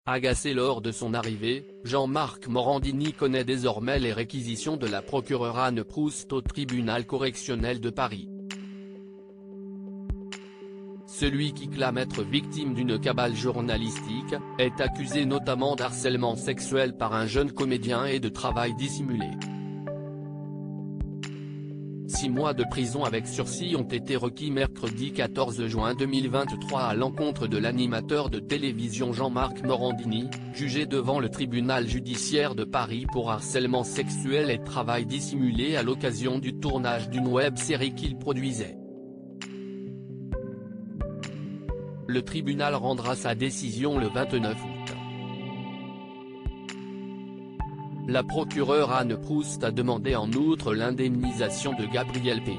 Agacé lors de son arrivée, Jean-Marc Morandini connaît désormais les réquisitions de la procureure Anne Proust au tribunal correctionnel de Paris. Celui qui clame être victime d'une cabale journalistique, est accusé notamment d'harcèlement sexuel par un jeune comédien et de travail dissimulé. 6 mois de prison avec sursis ont été requis mercredi 14 juin 2023 à l'encontre de l'animateur de télévision Jean-Marc Morandini, jugé devant le tribunal judiciaire de Paris pour harcèlement sexuel et travail dissimulé à l'occasion du tournage d'une web-série qu'il produisait. Le tribunal rendra sa décision le 29 août. La procureure Anne Proust a demandé en outre l'indemnisation de Gabriel P.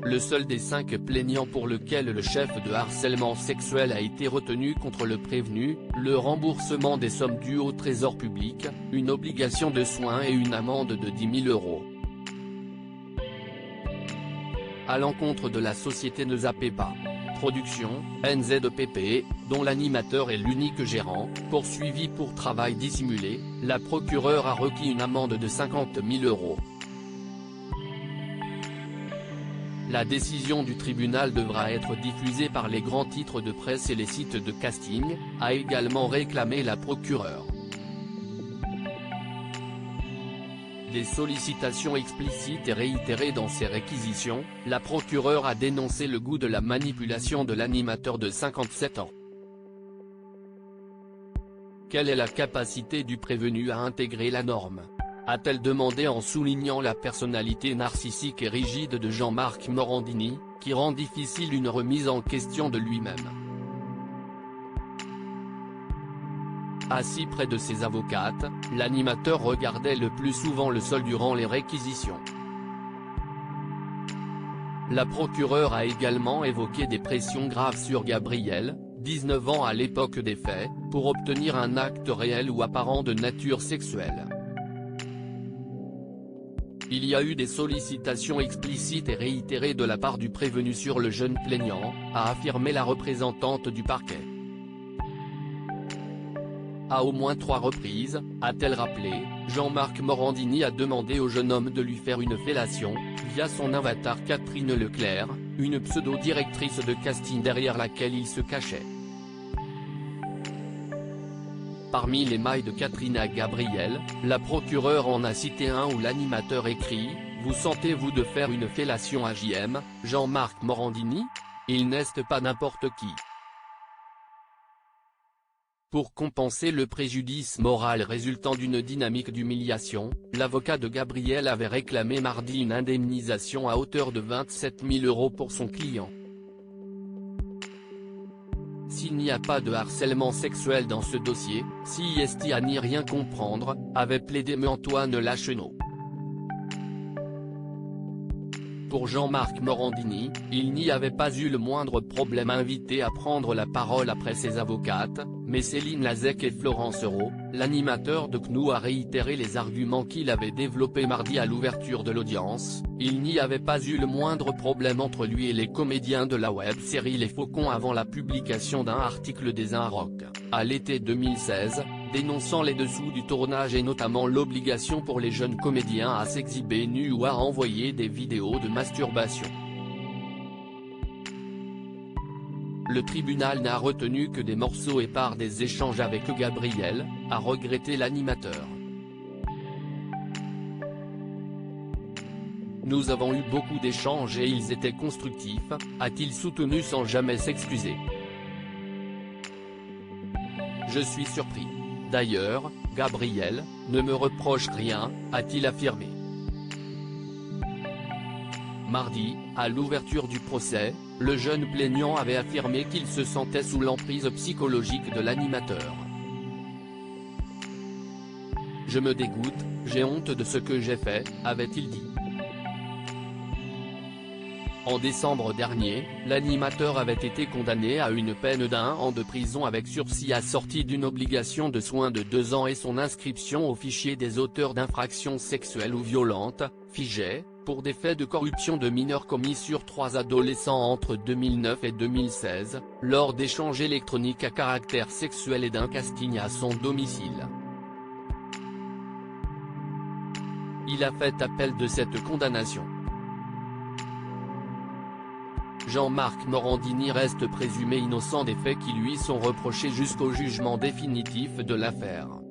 Le seul des 5 plaignants pour lequel le chef de harcèlement sexuel a été retenu contre le prévenu, le remboursement des sommes dues au trésor public, une obligation de soins et une amende de 10 000 €. À l'encontre de la société Ne zappez pas. Production, NZPP, dont l'animateur est l'unique gérant, poursuivi pour travail dissimulé, la procureure a requis une amende de 50 000 €. La décision du tribunal devra être diffusée par les grands titres de presse et les sites de casting, a également réclamé la procureure. Des sollicitations explicites et réitérées dans ses réquisitions, la procureure a dénoncé le goût de la manipulation de l'animateur de 57 ans. Quelle est la capacité du prévenu à intégrer la norme ? A-t-elle demandé en soulignant la personnalité narcissique et rigide de Jean-Marc Morandini, qui rend difficile une remise en question de lui-même. Assis près de ses avocates, l'animateur regardait le plus souvent le sol durant les réquisitions. La procureure a également évoqué des pressions graves sur Gabriel, 19 ans à l'époque des faits, pour obtenir un acte réel ou apparent de nature sexuelle. Il y a eu des sollicitations explicites et réitérées de la part du prévenu sur le jeune plaignant, a affirmé la représentante du parquet. À au moins 3 reprises, a-t-elle rappelé, Jean-Marc Morandini a demandé au jeune homme de lui faire une fellation, via son avatar Catherine Leclerc, une pseudo-directrice de casting derrière laquelle il se cachait. Parmi les mails de Catherine à Gabriel, la procureure en a cité un où l'animateur écrit « Vous sentez-vous de faire une fellation à JM, Jean-Marc Morandini ? Il n'est pas n'importe qui ». Pour compenser le préjudice moral résultant d'une dynamique d'humiliation, l'avocat de Gabriel avait réclamé mardi une indemnisation à hauteur de 27 000 € pour son client. S'il n'y a pas de harcèlement sexuel dans ce dossier, si est à n'y rien comprendre, avait plaidé Antoine Lachenot. Pour Jean-Marc Morandini, il n'y avait pas eu le moindre problème invité à prendre la parole après ses avocates, mais Céline Lazec et Florence Heroux, l'animateur de CNU a réitéré les arguments qu'il avait développés mardi à l'ouverture de l'audience, il n'y avait pas eu le moindre problème entre lui et les comédiens de la web-série Les Faucons avant la publication d'un article des Inrocks, à l'été 2016, dénonçant les dessous du tournage et notamment l'obligation pour les jeunes comédiens à s'exhiber nus ou à envoyer des vidéos de masturbation. Le tribunal n'a retenu que des morceaux épars des échanges avec Gabriel, a regretté l'animateur. Nous avons eu beaucoup d'échanges et ils étaient constructifs, a-t-il soutenu sans jamais s'excuser. Je suis surpris. D'ailleurs, Gabriel ne me reproche rien, a-t-il affirmé. Mardi, à l'ouverture du procès, le jeune plaignant avait affirmé qu'il se sentait sous l'emprise psychologique de l'animateur. Je me dégoûte, j'ai honte de ce que j'ai fait, avait-il dit. En décembre dernier, l'animateur avait été condamné à une peine d'1 an de prison avec sursis assorti d'une obligation de soins de 2 ans et son inscription au fichier des auteurs d'infractions sexuelles ou violentes, FIGE, pour des faits de corruption de mineurs commis sur 3 adolescents entre 2009 et 2016, lors d'échanges électroniques à caractère sexuel et d'un casting à son domicile. Il a fait appel de cette condamnation. Jean-Marc Morandini reste présumé innocent des faits qui lui sont reprochés jusqu'au jugement définitif de l'affaire.